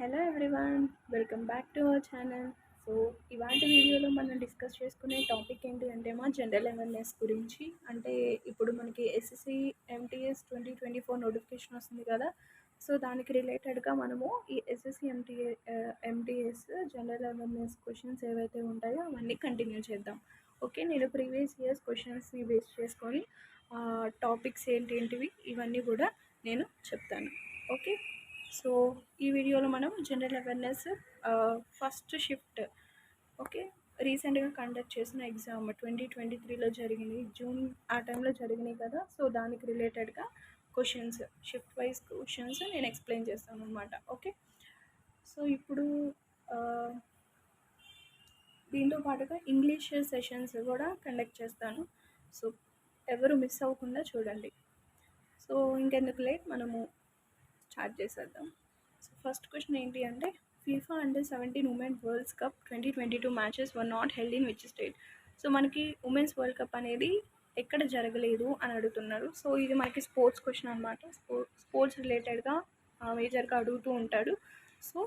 Hello everyone, welcome back to our channel. So ఇవాటి వీడియోలో మనం డిస్కస్ చేసుకునే టాపిక్ ఏంటి అంటే మా జనరల్ అవేర్నెస్ గురించి. అంటే ఇప్పుడు మనకి ఎస్ఎస్సి ఎంటీఎస్ 2024 నోటిఫికేషన్ వస్తుంది కదా. సో దానికి రిలేటెడ్గా మనము ఈ SSC MTS general awareness questions ఏవైతే ఉంటాయో అవన్నీ కంటిన్యూ చేద్దాం. ఓకే, నేను ప్రీవియస్ ఇయర్స్ క్వశ్చన్స్ని బేస్ చేసుకొని టాపిక్స్ ఏంటివి ఇవన్నీ కూడా నేను చెప్తాను. ఓకే, సో ఈ వీడియోలో మనం general awareness first shift, okay, రీసెంట్గా కండక్ట్ చేసిన ఎగ్జామ్ 2023లో జరిగింది, జూన్ ఆ టైంలో జరిగినాయి కదా. సో దానికి రిలేటెడ్గా క్వశ్చన్స్, షిఫ్ట్ వైజ్ క్వశ్చన్స్ నేను ఎక్స్ప్లెయిన్ చేస్తాను అనమాట. ఓకే, సో ఇప్పుడు దీంతో పాటుగా ఇంగ్లీష్ సెషన్స్ కూడా కండక్ట్ చేస్తాను. సో ఎవరు మిస్ అవ్వకుండా చూడండి. సో ఇంకెందుకు లేట్, మనము స్టార్ట్ చేసేద్దాం. సో ఫస్ట్ క్వశ్చన్ ఏంటి అంటే ఫీఫా అండర్-17 women's world cup 2022 matches were not held in which state. So మనకి ఉమెన్స్ వరల్డ్ కప్ అనేది ఎక్కడ జరగలేదు అని అడుగుతున్నారు. సో ఇది మనకి స్పోర్ట్స్ క్వశ్చన్ అనమాట. స్పోర్ట్స్ రిలేటెడ్గా మేజర్గా అడుగుతూ ఉంటాడు. సో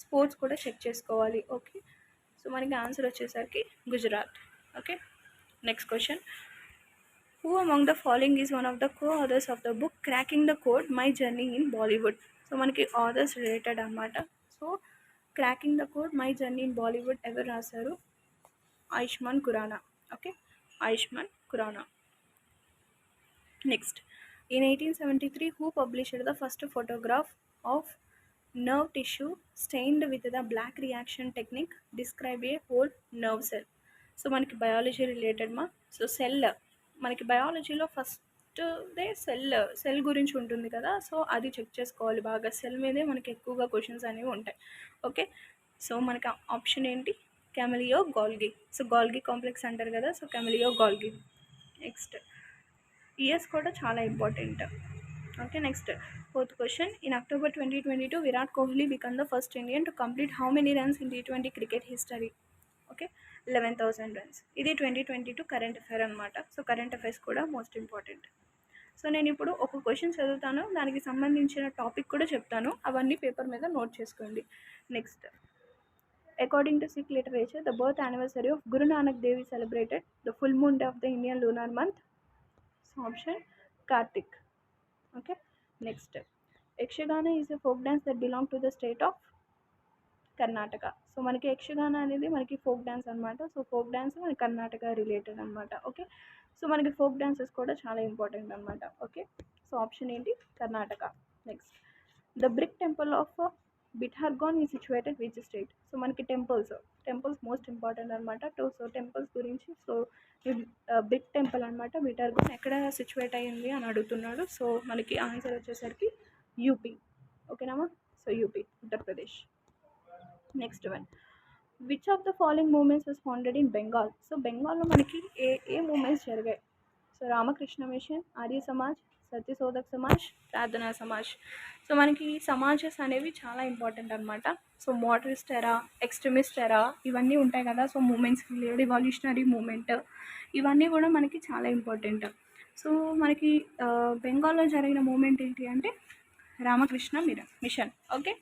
స్పోర్ట్స్ కూడా చెక్ చేసుకోవాలి. ఓకే, సో మనకి ఆన్సర్ వచ్చేసరికి Gujarat. Okay, next question, who among the following is one of the co-authors of the book cracking the code my journey in Bollywood. So మనకి ఆథర్స్ రిలేటెడ్ అనమాట. So cracking the code my journey in Bollywood ఎవరు రాశారు? Ayushmann Khurrana. Okay, Ayushmann Khurrana. Next, in 1873 who published the first photograph of nerve tissue stained with the black reaction technique, describe a whole nerve cell. So మనకి biology related మా. So cell, మనకి బయాలజీలో ఫస్ట్దే cell గురించి ఉంటుంది కదా. So అది check చేసుకోవాలి బాగా. సెల్ మీదే మనకి ఎక్కువగా క్వశ్చన్స్ అనేవి ఉంటాయి. ఓకే, సో మనకి ఆప్షన్ ఏంటి? Camillo Golgi. So Golgi complex అంటారు కదా. So Camillo Golgi. Next, years కూడా చాలా important. Okay, next fourth question, in October 2022 Virat Kohli become the first Indian to complete how many runs in T20 cricket history? Okay, 11,000 runs. ఇది 2022 current affair అనమాట. So current affairs కూడా most important. So నేను ఇప్పుడు ఒక question చదువుతాను, దానికి సంబంధించిన topic కూడా చెప్తాను, అవన్నీ పేపర్ మీద నోట్ చేసుకోండి. Next, according to Sikh literature the birth anniversary of Guru Nanak Dev is celebrated the full moon day of the Indian lunar month. So option Kartik. Okay, next, Yakshagana is a folk dance that belong to the state of Karnataka. So మనకి యక్షగాన అనేది మనకి folk dance అనమాట. So folk dance మనకి Karnataka related అనమాట. Okay, so మనకి folk dances కూడా చాలా important అనమాట. ఓకే, సో ఆప్షన్ ఏంటి? Karnataka. Next, the brick temple of Bhitargaon is situated which state. So మనకి టెంపుల్స్ మోస్ట్ ఇంపార్టెంట్ అనమాట. సో టెంపుల్స్ గురించి, సో బిగ్ టెంపుల్ అనమాట బిటార్గాన్ ఎక్కడ సిచ్యువేట్ అయ్యింది అని అడుగుతున్నాడు. సో మనకి ఆన్సర్ వచ్చేసరికి యూపీ. ఓకేనామా? So UP, Uttar Pradesh. Next one, which of the following moments was founded in Bengal. So బెంగాల్లో మనకి ఏ మూమెంట్స్ జరిగాయి? So Ramakrishna mission, Arya Samaj, Satyashodhak Samaj, Prarthana Samaj. So మనకి సమాజెస్ అనేవి చాలా ఇంపార్టెంట్ అనమాట. సో మోడరిస్ట్ ఎరా, ఎక్స్ట్రీమిస్ట్ ఎరా ఇవన్నీ ఉంటాయి కదా. సో మూమెంట్స్, రివాల్యూషనరీ మూమెంట్, ఇవన్నీ కూడా మనకి చాలా ఇంపార్టెంట్. సో మనకి బెంగాల్లో జరిగిన మూమెంట్ ఏంటి అంటే Ramakrishna mission. Okay,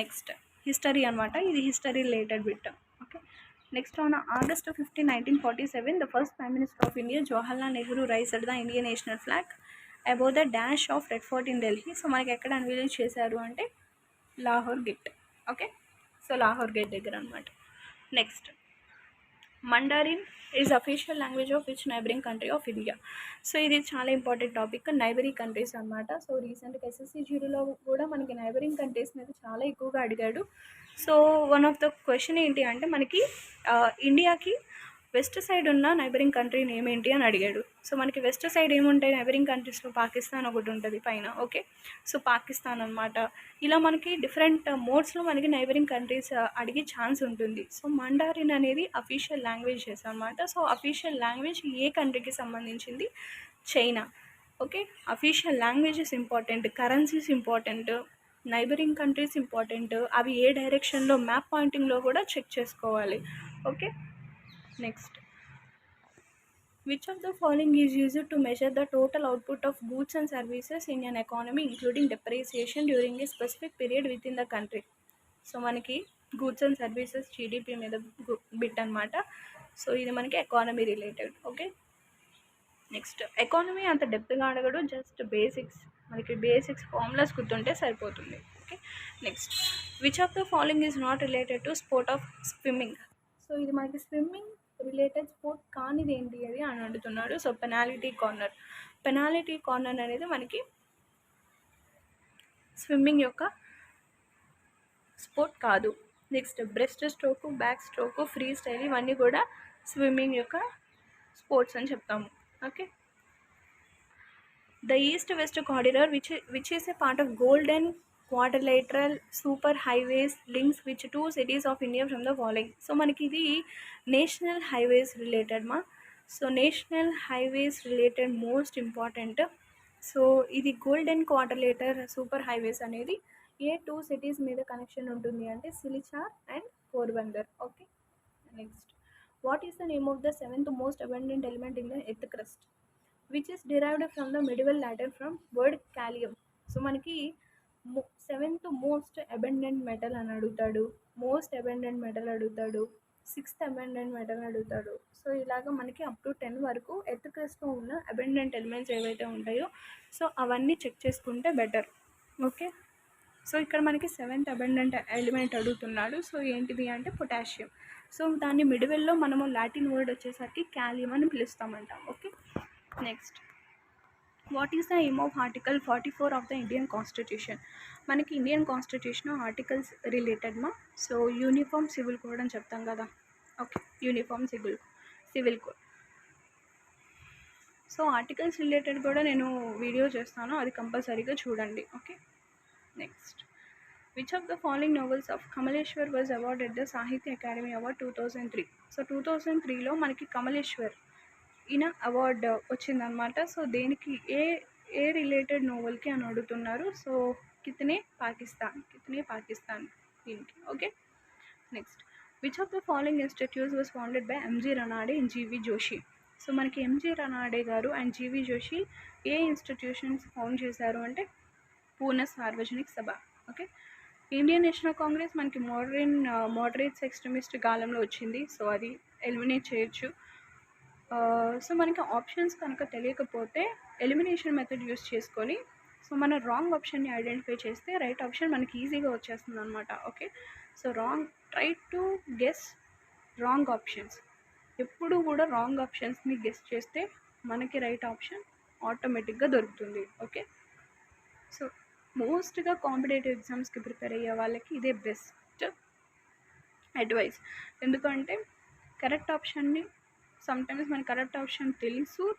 next history అనమాట, ఇది history related bit. Okay, next, on August 15, 1947 the first prime minister of India Jawaharlal Nehru raised the Indian national flag above the dash of red fort in Delhi. So మనకి ఎక్కడ unveil చేశారు అంటే Lahore gate. Okay, so Lahore gate దగ్గర అనమాట. Next, mandarin is official language of which neighbouring country of India. So ఇది చాలా important topic, neighbouring countries అనమాట. So రీసెంట్గా ఎస్ఎస్సి జీడీలో కూడా మనకి నైబరింగ్ కంట్రీస్ మీద చాలా ఎక్కువగా అడిగాడు. So one of the question ఏంటి అంటే మనకి ఇండియాకి వెస్ట్ సైడ్ ఉన్న నైబరింగ్ కంట్రీ నేమ్ ఏంటి అని అడిగాడు. సో మనకి వెస్ట్ సైడ్ ఏముంటాయి నైబరింగ్ కంట్రీస్లో? పాకిస్తాన్ ఒకటి ఉంటుంది పైన. ఓకే, సో పాకిస్తాన్ అనమాట. ఇలా మనకి డిఫరెంట్ మోడ్స్లో మనకి నైబరింగ్ కంట్రీస్ అడిగే ఛాన్స్ ఉంటుంది. సో మండారిన్ అనేది అఫీషియల్ లాంగ్వేజెస్ అనమాట. సో అఫీషియల్ లాంగ్వేజ్ ఏ కంట్రీకి సంబంధించింది? China. Okay, official languages important, currencies important, neighbouring countries important, అవి ఏ డైరెక్షన్లో మ్యాప్ పాయింటింగ్లో కూడా చెక్ చేసుకోవాలి. Okay, next, which of the following is used to measure the total output of goods and services in an economy including depreciation during a specific period with in the country? So మనకి goods and services GDP మీద bit అనమాట. So ఇది మనకి economy related. Okay, next economy అంత డెప్త్గా అడగడు, just basics, మనకి basics formulas గుర్తుంటే సరిపోతుంది. Okay, next which of the following is not related to sport of swimming. So ఇది మనకి స్విమ్మింగ్ రిలేటెడ్ స్పోర్ట్ కానిది ఏంటి అది అని అడుగుతున్నాడు. So penalty corner. Penalty corner అనేది మనకి స్విమ్మింగ్ యొక్క స్పోర్ట్ కాదు. Next breast stroke, back stroke, free style ఇవన్నీ కూడా స్విమ్మింగ్ యొక్క స్పోర్ట్స్ అని చెప్తాము. Okay, the east west corridor which is a part of golden quadrilateral super highways links which 2 cities of India from the following. So మనకి ఇది national highways related మా. So national highways related most important. So ఇది golden quadrilateral super highways అనేది ఏ 2 cities మీద connection ఉంటుంది అంటే Silchar and Porbandar. Okay, next what is the name of the 7th most abundant element in the earth crust which is derived from the medieval Latin from word kalium. So మనకి 7th most abundant metal అని అడుగుతాడు, most abundant metal అడుగుతాడు, 6th abundant metal అడుగుతాడు. So ఇలాగ మనకి up to 10 వరకు earth క్రస్ట్లో ఉన్న abundant elements ఏవైతే ఉంటాయో సో అవన్నీ చెక్ చేసుకుంటే బెటర్. ఓకే, సో ఇక్కడ మనకి 7th అబండెంట్ ఎలిమెంట్ అడుగుతున్నాడు. సో ఏంటిది అంటే పొటాషియం. సో దాన్ని మిడివెల్లో మనము లాటిన్ వర్డ్ వచ్చేసరికి కాలియం అని పిలుస్తామంట. Okay, next what is the aim of article 44 of the Indian constitution. మనకి ఇండియన్ కాన్స్టిట్యూషన్ ఆర్టికల్స్ రిలేటెడ్ మా. సో యూనిఫామ్ సివిల్ కోడ్ అని చెప్తాం కదా. Okay, uniform civil code. So articles related కూడా నేను వీడియో చేస్తాను, అది కంపల్సరీగా చూడండి. Okay, next which of the following novels of Kamleshwar was awarded the Sahitya Akademi award 2003. So 2003లో మనకి కమలేశ్వర్ ఈయన అవార్డు వచ్చిందనమాట. సో దేనికి ఏ రిలేటెడ్ నోవెల్కి అని అడుగుతున్నారు. సో కితనే పాకిస్తాన్ దీనికి. Okay, next which of the following institutes was founded by MG Ranade and GV Joshi. So మనకి ఎంజీ రనాడే గారు అండ్ జీవి జోషి ఏ ఇన్స్టిట్యూషన్స్ ఫౌండ్ చేశారు అంటే పూర్ణ సార్వజనిక్ సభ. ఓకే, ఇండియన్ నేషనల్ కాంగ్రెస్ మనకి మోడరేట్స్ ఎక్స్ట్రీమిస్ట్ కాలంలో వచ్చింది. సో అది ఎలిమినేట్ చేయొచ్చు. సో మనకి ఆప్షన్స్ కనుక తెలియకపోతే ఎలిమినేషన్ మెథడ్ యూస్ చేసుకొని సో మన రాంగ్ ఆప్షన్ని ఐడెంటిఫై చేస్తే రైట్ ఆప్షన్ మనకి ఈజీగా వచ్చేస్తుంది అనమాట. Okay, so try to guess wrong options. ఎప్పుడు కూడా రాంగ్ ఆప్షన్స్ని గెస్ చేస్తే మనకి రైట్ ఆప్షన్ ఆటోమేటిక్గా దొరుకుతుంది. ఓకే, సో మోస్ట్గా కాంపిటేటివ్ ఎగ్జామ్స్కి ప్రిపేర్ అయ్యే వాళ్ళకి ఇదే బెస్ట్ అడ్వైస్. ఎందుకంటే కరెక్ట్ ఆప్షన్ని సమ్టైమ్స్ మనకి కరెక్ట్ ఆప్షన్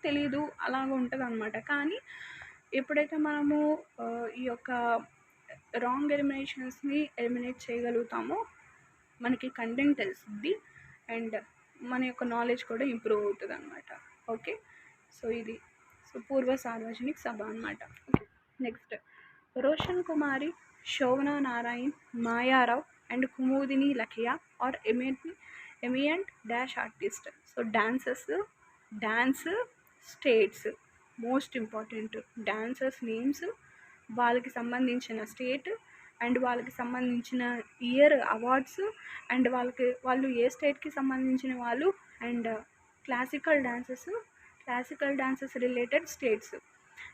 తెలీదు అలాగ ఉంటుంది అనమాట. కానీ ఎప్పుడైతే మనము ఈ యొక్క రాంగ్ ఎలిమినేషన్స్ని ఎలిమినేట్ చేయగలుగుతామో మనకి కంటెంట్ తెలుస్తుంది అండ్ మన యొక్క నాలెడ్జ్ కూడా ఇంప్రూవ్ అవుతుంది అనమాట. ఓకే, సో ఇది పూర్వ సార్వజనిక్ సభ అనమాట. Okay, next Roshan Kumari, Shobhana Narayan, Maya Rao and Kumudini Lakhia are eminent dash artist. So dance states most important. Dancers names, వాళ్ళకి సంబంధించిన స్టేట్ అండ్ వాళ్ళకి సంబంధించిన ఇయర్ అవార్డ్స్ అండ్ వాళ్ళు ఏ స్టేట్కి సంబంధించిన వాళ్ళు and classical dances related states.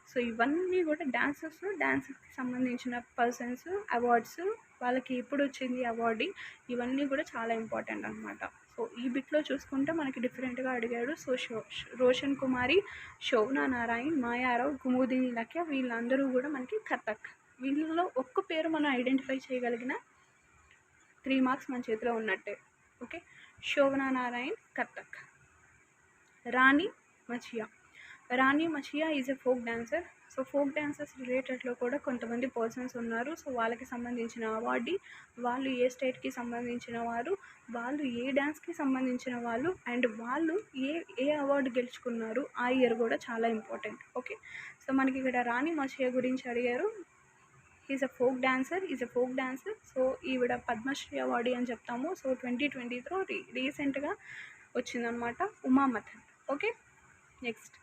So ఇవన్నీ కూడా డాన్సర్స్కి సంబంధించిన పర్సన్స్, అవార్డ్స్, వాళ్ళకి ఎప్పుడు వచ్చింది అవార్డు, ఇవన్నీ కూడా చాలా ఇంపార్టెంట్ అనమాట. సో ఈ బిట్లో చూసుకుంటే మనకి డిఫరెంట్గా అడిగాడు. సో రోషన్ కుమారి, శోభనా నారాయణ్, మాయారావ్, కుముదిని లఖ్య వీళ్ళందరూ కూడా మనకి కథక్. వీళ్ళలో ఒక్క పేరు మనం ఐడెంటిఫై చేయగలిగిన 3 మార్క్స్ మన చేతిలో ఉన్నట్టే. Okay, Shobhana Narayan Kathak. Rani Machaiah is a folk dancer. So folk dancers రిలేటెడ్లో కూడా కొంతమంది పర్సన్స్ ఉన్నారు. సో వాళ్ళకి సంబంధించిన అవార్డు, వాళ్ళు ఏ స్టేట్కి సంబంధించిన వారు, వాళ్ళు ఏ డ్యాన్స్కి సంబంధించిన వాళ్ళు అండ్ వాళ్ళు ఏ అవార్డు గెలుచుకున్నారు ఆ ఇయర్ కూడా చాలా ఇంపార్టెంట్. ఓకే, సో మనకి ఇక్కడ రాణి మచియా గురించి అడిగారు. Is a folk dancer. So ఈవిడ పద్మశ్రీ అవార్డు అని చెప్తాము. సో 2020లో రీసెంట్గా వచ్చిందనమాట, ఉమామథన్. Okay, next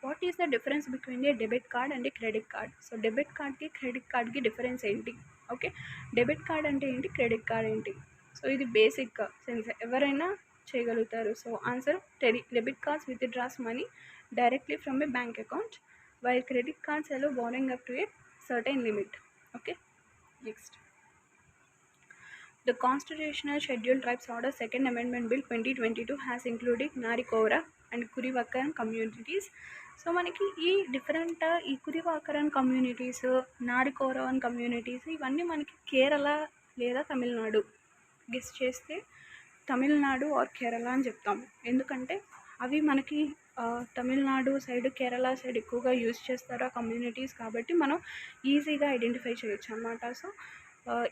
what is the difference between a debit card and a credit card. So debit కార్డ్కి క్రెడిట్ కార్డ్కి డిఫరెన్స్ ఏంటి ఓకే. డెబిట్ కార్డ్ అంటే ఏంటి, క్రెడిట్ కార్డ్ ఏంటి? సో ఇది బేసిక్ సెన్స్ ఎవరైనా చేయగలుగుతారు. So answer debit cards withdraws money directly from a bank account while credit cards allow borrowing up to a certain limit. Okay, next. The Constitutional Schedule Tribes Order Second Amendment Bill 2022 has included Narikora and Kurivakkaran communities. So మనకి ఈ different ఈ కురివాకరన్ communities, నారికోరవన్ communities ఇవన్నీ మనకి కేరళ లేదా Tamil Nadu, guess చేస్తే Tamil Nadu are Kerala అని చెప్తాము. ఎందుకంటే అవి మనకి తమిళనాడు సైడ్, కేరళ సైడ్ ఎక్కువగా యూజ్ చేస్తారు ఆ కమ్యూనిటీస్, కాబట్టి మనం ఈజీగా ఐడెంటిఫై చేయొచ్చు అన్నమాట. సో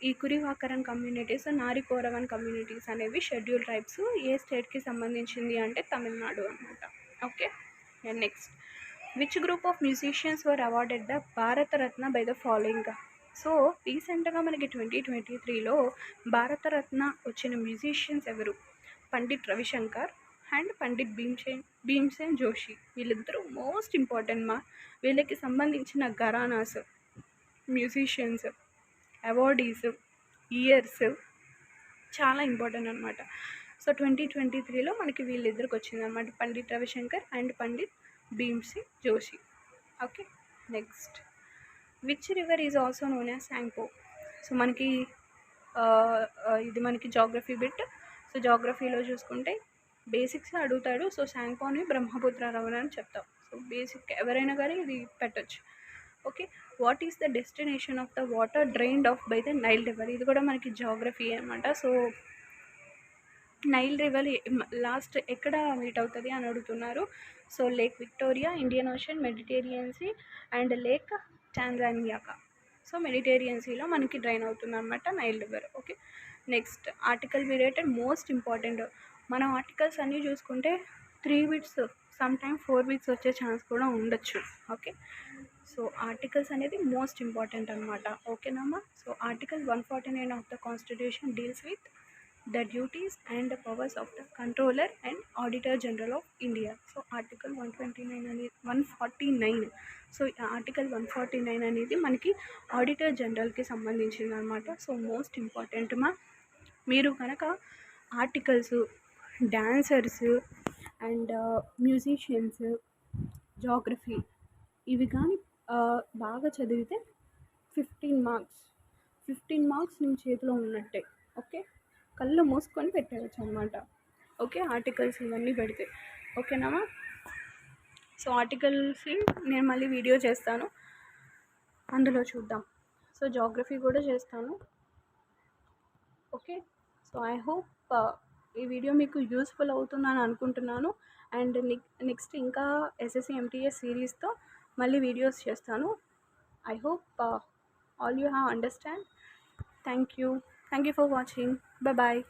ఈ కురివాకరన్ కమ్యూనిటీస్, నారికోరవన్ కమ్యూనిటీస్ అనేవి షెడ్యూల్ ట్రైబ్స్. ఏ స్టేట్కి సంబంధించింది అంటే తమిళనాడు అనమాట. Okay, and next, which group of musicians were awarded the Bharat Ratna by the following? So రీసెంట్గా మనకి 2023లో భారతరత్న వచ్చిన మ్యూజిషియన్స్ ఎవరు? పండిట్ రవిశంకర్ అండ్ పండిట్ భీమ్సేన్ జోషి. వీళ్ళిద్దరూ మోస్ట్ ఇంపార్టెంట్ మా. వీళ్ళకి సంబంధించిన ఘరానాస్, మ్యూజిషియన్స్, అవార్డీస్, ఇయర్స్ చాలా ఇంపార్టెంట్ అనమాట. సో 2023లో మనకి వీళ్ళిద్దరికి వచ్చిందనమాట, Pandit Ravishankar and Pandit Bhimsen Joshi. Okay, next, which river is also known as Tsangpo? So మనకి ఇది మనకి జాగ్రఫీ బిట్. సో జాగ్రఫీలో చూసుకుంటే బేసిక్స్ అడుగుతాడు. సో శాంగ్పోని బ్రహ్మపుత్ర రవణ అని చెప్తాం. సో బేసిక్ ఎవరైనా కానీ ఇది పెట్టచ్చు. Okay, what is the destination of the water drained off by the Nile river? ఇది కూడా మనకి జాగ్రఫీ అనమాట. సో నైల్ రివర్ లాస్ట్ ఎక్కడ మీట్ అవుతుంది అని అడుగుతున్నారు. So lake Victoria, Indian ocean, Mediterranean sea and lake Tanganyika. So Mediterranean సీలో మనకి డ్రైన్ అవుతుంది అనమాట Nile river. Okay, next, article be rated most important. మనం ఆర్టికల్స్ అన్నీ చూసుకుంటే 3 బిట్స్, సమ్ టైమ్ 4 బిట్స్ వచ్చే ఛాన్స్ కూడా ఉండొచ్చు. ఓకే, సో ఆర్టికల్స్ అనేది మోస్ట్ ఇంపార్టెంట్ అనమాట. ఓకేనమ్మా. So article 149 of the constitution deals with the duties and the powers of the controller and auditor general of India. So article 129 అనేది 149. So article 149 అనేది మనకి auditor జనరల్కి సంబంధించింది అనమాట. సో మోస్ట్ ఇంపార్టెంట్ మా. మీరు కనుక articles, dancers and musicians, geography ఇవి కానీ బాగా చదివితే 15 మార్క్స్ మీ చేతిలో ఉన్నట్టే. ఓకే, కళ్ళు మూసుకొని పెట్టవచ్చు అనమాట. ఓకే, ఆర్టికల్స్ ఇవన్నీ పెడితే. ఓకేనా? సో ఆర్టికల్స్ నేను మళ్ళీ వీడియో చేస్తాను, అందులో చూద్దాం. సో జాగ్రఫీ కూడా చేస్తాను. ఓకే, సో ఐ హోప్ ఈ వీడియో మీకు యూస్ఫుల్ అవుతుందని అనుకుంటున్నాను. అండ్ నెక్స్ట్ ఇంకా ఎస్ఎస్సి ఎంటీఎస్ సిరీస్తో మళ్ళీ వీడియోస్ చేస్తాను. I hope all you have understand. Thank you for watching. Bye.